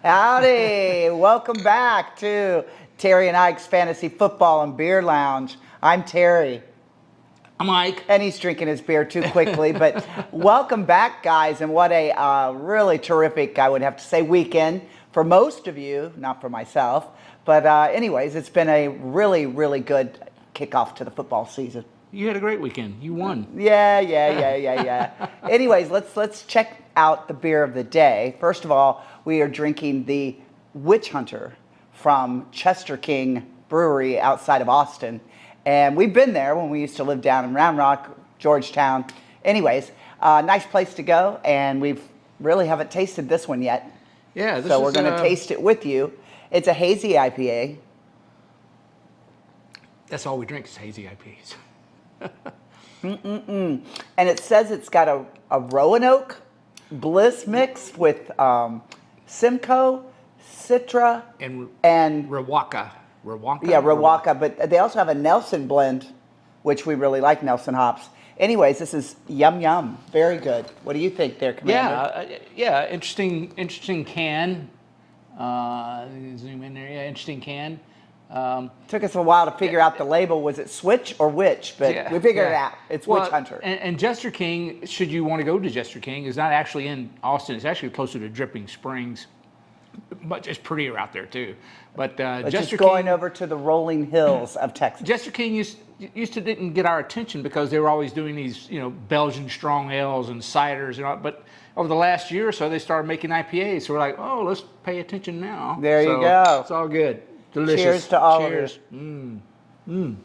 Howdy! Welcome back to Terry and Ike's Fantasy Football and Beer Lounge. I'm Terry. I'm Mike. And he's drinking his beer too quickly. But welcome back, guys. And what a really terrific, I would have to say, weekend for most of you, not for myself. But anyways, it's been a really, really good kickoff to the football season. You had a great weekend. You won. Yeah. Anyways, let's check out the beer of the day. First of all, we are drinking the Witch Hunter from Chester King Brewery outside of Austin. And we've been there when we used to live down in Round Rock, Georgetown. Anyways, nice place to go, and we really haven't tasted this one yet. Yeah, so we're going to taste it with you. It's a hazy IPA. That's all we drink is hazy IPAs. And it says it's got a Roanoke Bliss mix with Simcoe, Citra, and Riwaka. Riwaka? Yeah, Riwaka. But they also have a Nelson blend, which we really like, Nelson hops. Anyways, this is yum. Very good. What do you think there, Commander? Yeah. Interesting can. Zoom in there. Yeah, interesting can. Took us a while to figure out the label. Was it Switch or Witch? But we figured it out. It's Witch Hunter. And Chester King, should you want to go to Chester King, is not actually in Austin. It's actually closer to Dripping Springs. But it's prettier out there, too. But Chester King, going over to the rolling hills of Texas. Chester King used to didn't get our attention because they were always doing these, Belgian strong ales and ciders and all. But over the last year or so, they started making IPAs. So we're like, oh, let's pay attention now. There you go. It's all good. Delicious. Cheers to all Cheers. of you.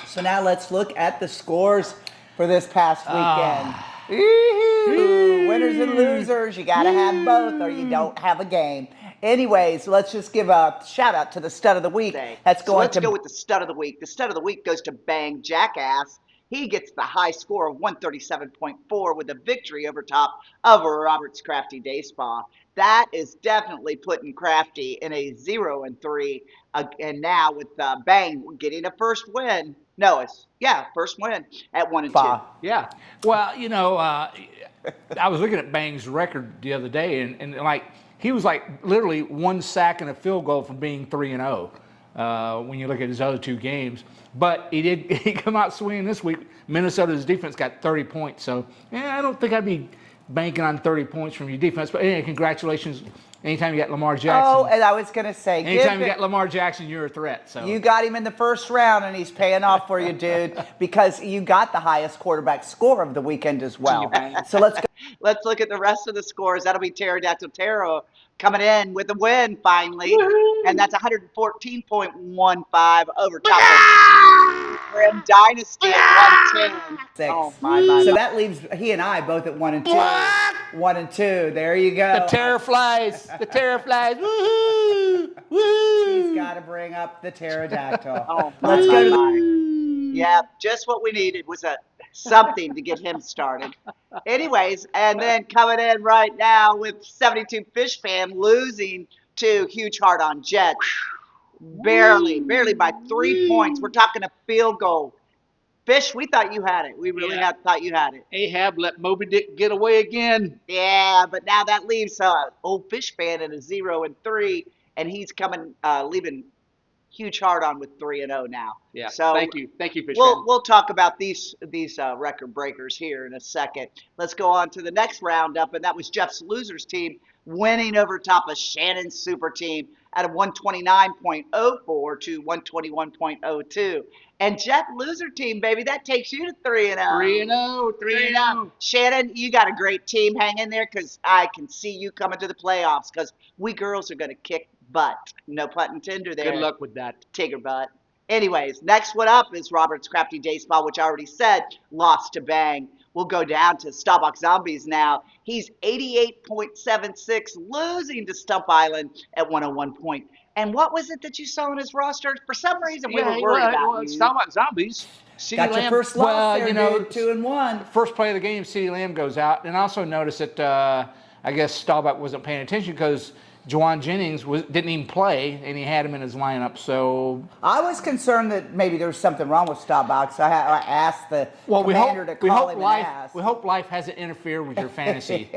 So now let's look at the scores for this past weekend. Winners and losers, you got to have both or you don't have a game. Anyways, let's just give a shout out to the stud of the week. Let's go with the stud of the week. The stud of the week goes to Bang Jackass. He gets the high score of 137.4 with a victory over top of Robert's Crafty Day Spa. That is definitely putting Crafty in a 0-3. And now with Bang getting a first win. First win at 1-2. Yeah. Well, I was looking at Bang's record the other day, and like he was like literally one sack and a field goal from being 3-0 when you look at his other two games. But he come out swinging this week. Minnesota's defense got 30 points, so I don't think I'd be banking on 30 points from your defense. But anyway, congratulations. Anytime you got Lamar Jackson. Oh, and I was going to say. Anytime you got Lamar Jackson, you're a threat. So you got him in the first round, and he's paying off for you, dude, because you got the highest quarterback score of the weekend as well. So let's go. Let's look at the rest of the scores. That'll be Pterodactyl Taro coming in with a win finally. Woo-hoo! And that's 114.15 over top of Grim Dynasty at 110. Oh, my. So that leaves he and I both at 1-2. 1-2. There you go. The terror flies. The terror flies. Woo-hoo! Woo! He's got to bring up the pterodactyl. Let's go to the. Yeah, just what we needed was something to get him started. Anyways, and then coming in right now with 72 Fish Fam losing to Huge Heart on Jets. Barely by 3 points. We're talking a field goal. Fish, we thought you had it. We really thought you had it. Ahab let Moby Dick get away again. Yeah, but now that leaves old Fish Fan in a 0-3, and he's leaving Huge Heart on with 3-0 now. Yeah. So thank you, Fish. We'll talk about these record breakers here in a second. Let's go on to the next roundup, and that was Jeff's losers team winning over top of Shannon's super team at a 129.04 to 121.02. And Jeff loser team, baby, that takes you to 3-0. 3-0. Shannon, you got a great team. Hang in there because I can see you coming to the playoffs because we girls are going to kick butt. No pun intended there. Good luck with that. Tigger butt. Anyways, next one up is Robert's Crafty Day Spa, which I already said lost to Bang. We'll go down to Starbucks Zombies now. He's 88.76, losing to Stump Island at 101 point. And what was it that you saw in his roster? For some reason, we were worried about you. Starbucks Zombies. Got your first loss there, dude, 2-1. First play of the game, CeeDee Lamb goes out. And I also noticed that I guess Staubach wasn't paying attention because Juwan Jennings didn't even play, and he had him in his lineup. So I was concerned that maybe there was something wrong with Staubach. I asked the we commander to call him and ask. hope life hasn't interfered with your fantasy.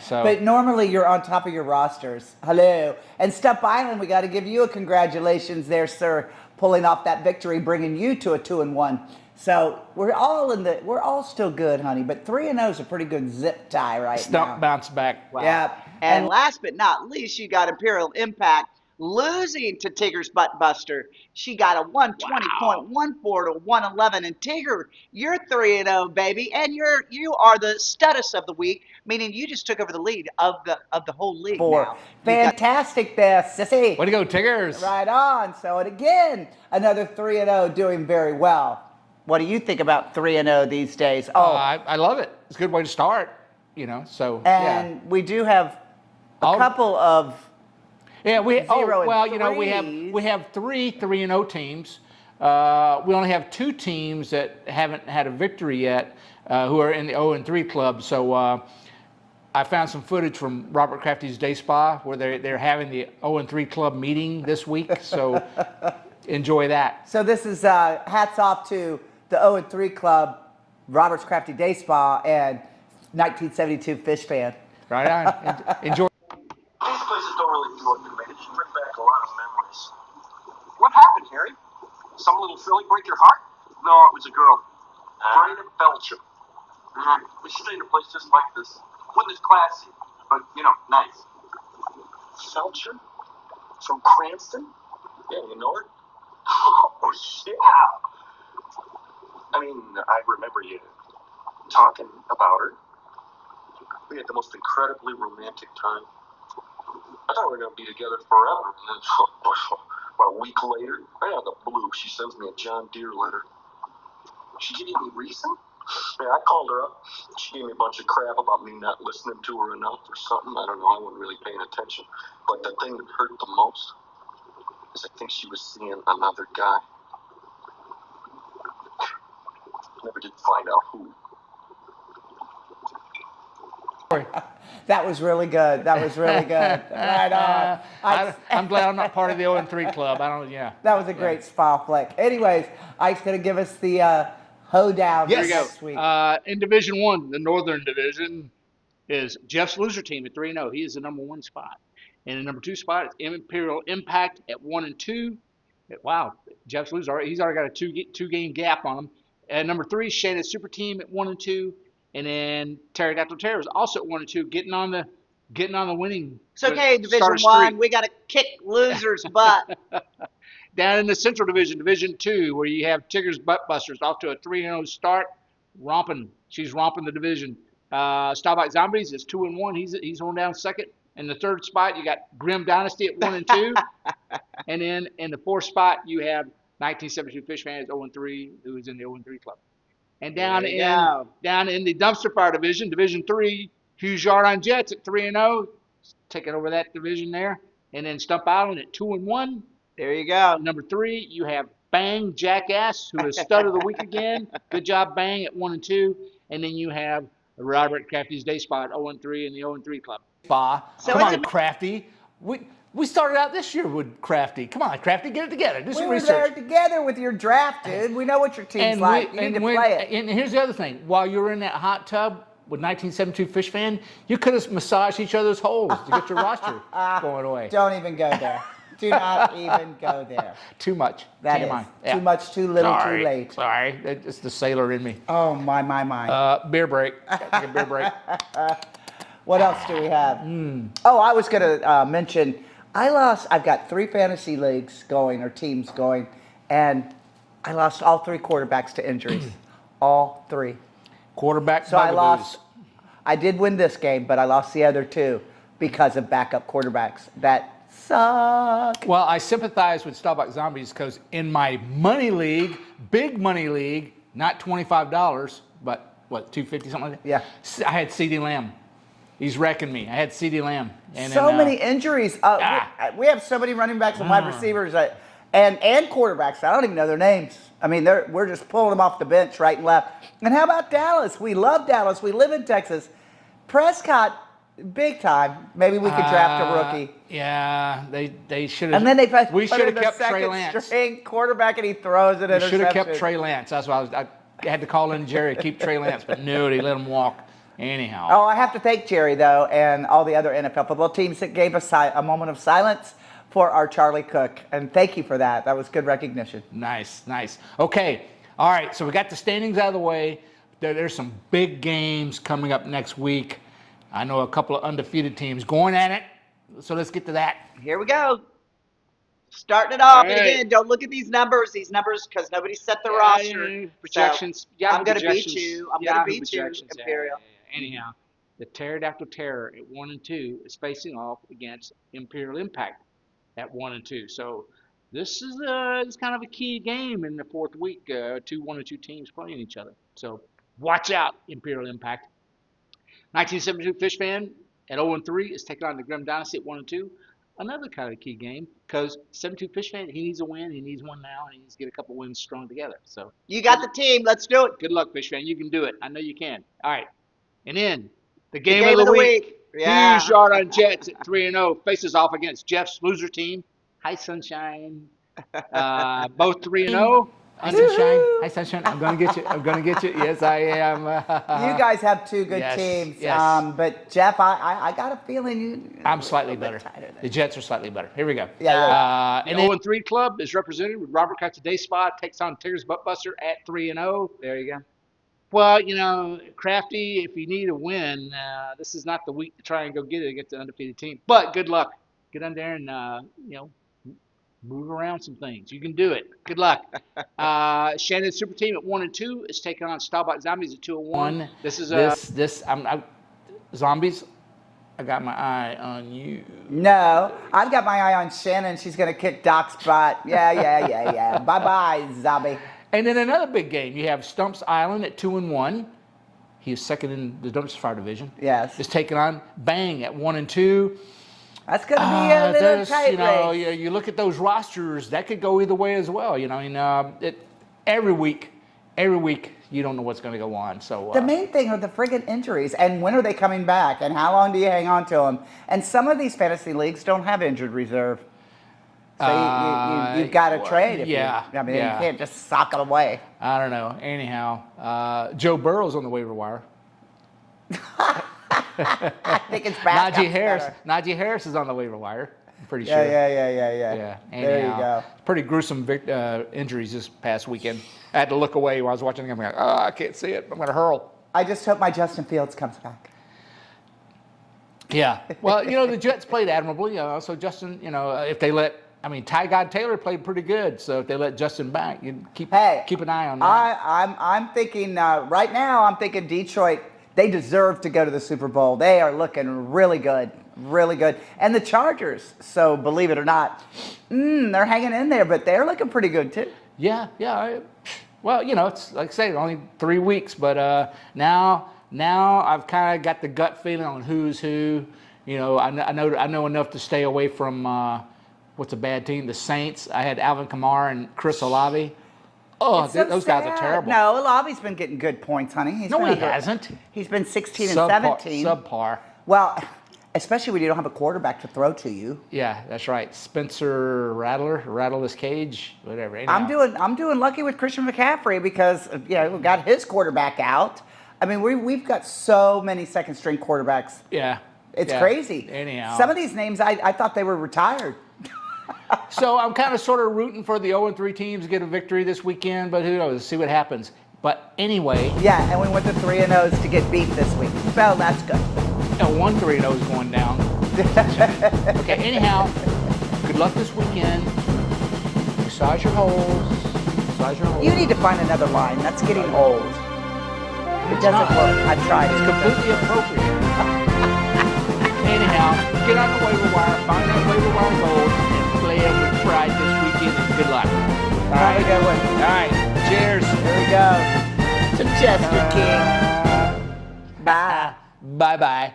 So, But normally you're on top of your rosters. Hello. And Stubb Island, we got to give you a congratulations there, sir, pulling off that victory, bringing you to a 2-1. So we're all still good, honey. But 3-0 is a pretty good zip tie right now. Stump bounce back. Wow. Yeah. And last but not least, you got Imperial Impact losing to Tigger's Buttbuster. She got a 120.14 to 111. And Tigger, you're 3-0, baby, and you are the status of the week, meaning you just took over the lead of the whole league now. Fantastic there, sissy. Way to go, Tiggers! Right on. So, and again, another 3-0 doing very well. What do you think about 3-0 these days? I love it. It's a good way to start. So and we do have a couple of 0 and we have 3-0 teams. We only have 2 teams that haven't had a victory yet, who are in the 0-3 club. So I found some footage from Robert Crafty's Day Spa where they're having the 0-3 club meeting this week. So enjoy that. So this is hats off to the 0-3 club, Robert's Crafty Day Spa, and 1972 Fish Fan. Right on. Enjoy. These places don't really do it to me. They just bring back a lot of memories. What happened, Harry? Some little filly break your heart? No, it was a girl. Brayden Belcher. We stayed in a place just like this. Wasn't as classy, but, nice. Belcher? From Cranston? Yeah, you know her? Oh, shit. I mean, I remember you talking about her. We had the most incredibly romantic time. I thought we were going to be together forever. And then, about a week later, right out of the blue, she sends me a John Deere letter. She gave me any reason? Yeah, I called her up. She gave me a bunch of crap about me not listening to her enough or something. I don't know. I wasn't really paying attention. But the thing that hurt the most is I think she was seeing another guy. Never did find out who. That was really good. That was really good. Right on. I'm glad I'm not part of the 0-3 club. That was a great spa flick. Anyways, Ike's going to give us the hoedown this week. In Division 1, the Northern Division, is Jeff's loser team at 3-0. He is the number 1 spot. And the number 2 spot is Imperial Impact at 1-2. Wow, Jeff's loser. He's already got a two-game gap on him. At number 3, Shannon's Super Team at 1-2. And then Pterodactyl Terror is also at 1-2, getting on the winning. It's okay, Division 1. We got to kick losers' butt. Down in the Central Division, Division 2, where you have Tigger's Buttbusters off to a 3-0 start, romping. She's romping the division. Staubach Zombies is 2-1. He's on down second. In the 3rd spot, you got Grim Dynasty at 1-2. And then in the 4th spot, you have 1972 Fish Fan at 0-3, who is in the 0-3 club. And down in the Dumpster Fire Division, Division 3, Hughes Yard Jets at 3-0, taking over that division there. And then Stump Island at 2-1. There you go. Number 3, you have Bang Jackass, who is stud of the week again. Good job, Bang, at 1-2. And then you have Robert Crafty's Day Spa at 0-3 in the 0-3 club. Spa. So Come on, Crafty. We started out this year with Crafty. Come on, Crafty, get it together. Do some We were research. there together with your draft, dude. We know what your team's like. You need to play it. And here's the other thing. While you were in that hot tub with 1972 Fish Fan, you could have massaged each other's holes to get your roster going away. Don't even go there. Do not even go there. Too much. That TMI. is Yeah. too much, too little, Sorry. too late. Sorry. It's the sailor in me. Oh, my. Beer break. Take a beer break. What else do we have? Oh, I was going to mention, I've got 3 fantasy leagues going, or teams going, and I lost all 3 quarterbacks to injuries. All 3. Quarterback. So I did win this game, but I lost the other 2 because of backup quarterbacks. That suck. Well, I sympathize with Staubach Zombies because in my money league, big money league, not $25, but what, $250, something like that? Yeah. I had CeeDee Lamb. He's wrecking me. I had CeeDee Lamb. And So then, many injuries. We have so many running backs and wide receivers and quarterbacks. I don't even know their names. I mean, we're just pulling them off the bench right and left. And how about Dallas? We love Dallas. We live in Texas. Prescott Big time. Maybe we could draft a rookie. Yeah, they should have. And then they we put should in have the kept Trey second Lance. string quarterback, and he throws an We interception. should have kept Trey Lance. That's why I had to call in Jerry to keep Trey Lance, but no, they let him walk. Anyhow. Oh, I have to thank Jerry, though, and all the other NFL football teams that gave us a moment of silence for our Charlie Cook. And thank you for that. That was good recognition. Nice. Okay. All right. So we got the standings out of the way. There's some big games coming up next week. I know a couple of undefeated teams going at it. So let's get to that. Here we go. Starting it off. All And right. again, don't look at these numbers because nobody set the Yeah, roster. yeah, projections. So Yahoo I'm going to beat projections. you. I'm going to Yahoo beat you, projections. Yeah, Imperial. yeah. Anyhow, the Pterodactyl Terror at 1-2 is facing off against Imperial Impact at 1-2. So this is it's kind of a key game in the fourth week. 2 1-2 teams playing each other. So watch out, Imperial Impact. 1972 Fish Fan at 0-3 is taking on the Grim Dynasty at 1-2. Another kind of key game because 72 Fish Fan, he needs a win. He needs one now, and he needs to get a couple wins strung together. So You got the team. Let's do it. good luck, Fish Fan. You can do it. I know you can. All right. And then the The game, of the week. Yeah. Hughes Yarn Jets at 3-0 faces off against Jeff's loser team. Hi, Sunshine. Both 3-0. Hi, Sunshine. Hi, Sunshine. I'm going to get you. Yes, I am. You guys have two good yes, teams. yes. But, Jeff, I got a feeling you. I'm slightly a little better. bit tighter The Jets are slightly better. Here we go. Yeah. And 0-3 club is represented with Robert Cox Day Spot takes on Tigger's Buttbuster at 3-0. There you go. Well, Crafty, if you need a win, this is not the week to try and go get it against the undefeated team. But good luck. Get on there and, move around some things. You can do it. Good luck. Shannon Super Team at 1-2 is taking on Staubach Zombies at 2-1. This is Zombies. I got my eye on you. No, I've got my eye on Shannon. She's going to kick Doc's butt. Yeah. Bye-bye, zombie. And then another big game. You have Stumps Island at 2-1. He is second in the Dumpster Fire division. Yes. Is taking on Bang at 1-2. That's going to be a little There's, tight race. you look at those rosters, that could go either way as well. Every week, you don't know what's going to go on. So The main thing are the friggin' injuries, and when are they coming back, and how long do you hang on to them? And some of these fantasy leagues don't have injured reserve. So you've got to trade. You can't just sock it away. I don't know. Anyhow, Joe Burrow's on the waiver wire. I think it's back. Najee Harris is on the waiver wire. I'm pretty sure. Yeah. Yeah. There you Anyhow, go. Pretty gruesome injuries this past weekend. I had to look away while I was watching the game. I'm like, I can't see it. I'm going to hurl. I just hope my Justin Fields comes back. Yeah. Well, the Jets played admirably. So Justin, if they Ty God Taylor played pretty good. So if they let Justin back, you keep an eye on that. I'm thinking right now. I'm thinking Detroit. They deserve to go to the Super Bowl. They are looking really good, and the Chargers. So believe it or not, they're hanging in there, but they're looking pretty good too. Yeah. Well, it's like I say, only 3 weeks, but now I've kind of got the gut feeling on who's who. I know enough to stay away from what's a bad team, the Saints. I had Alvin Kamara and Chris Olave. Oh, It's so those guys are sad. terrible. No, Olave's been getting good points, honey. He hasn't. He's been 16 and Subpar, 17. Subpar. Well, especially when you don't have a quarterback to throw to you. Yeah, that's right. Spencer Rattler, rattle his cage, whatever. Anyhow. I'm doing lucky with Christian McCaffrey because we got his quarterback out. I mean, we've got so many second string quarterbacks. Yeah. It's crazy. Anyhow. Some of these names I thought they were retired. So I'm kind of sort of rooting for the 0-3 teams to get a victory this weekend, but who knows? See what happens. But anyway. Yeah, and we went to 3-0s to get beat this week. Well, that's good. 1-3-0 is going down. Okay, anyhow, good luck this weekend. Massage your holes. You need to find another line. That's getting old. It doesn't work. I've tried it. It's completely appropriate. Anyhow, get on the waiver wire, find that waiver wire gold, and play them with pride this weekend, and good luck. All right, have a good one. All right, cheers. Here we go. To Chester King. Bye. Bye-bye.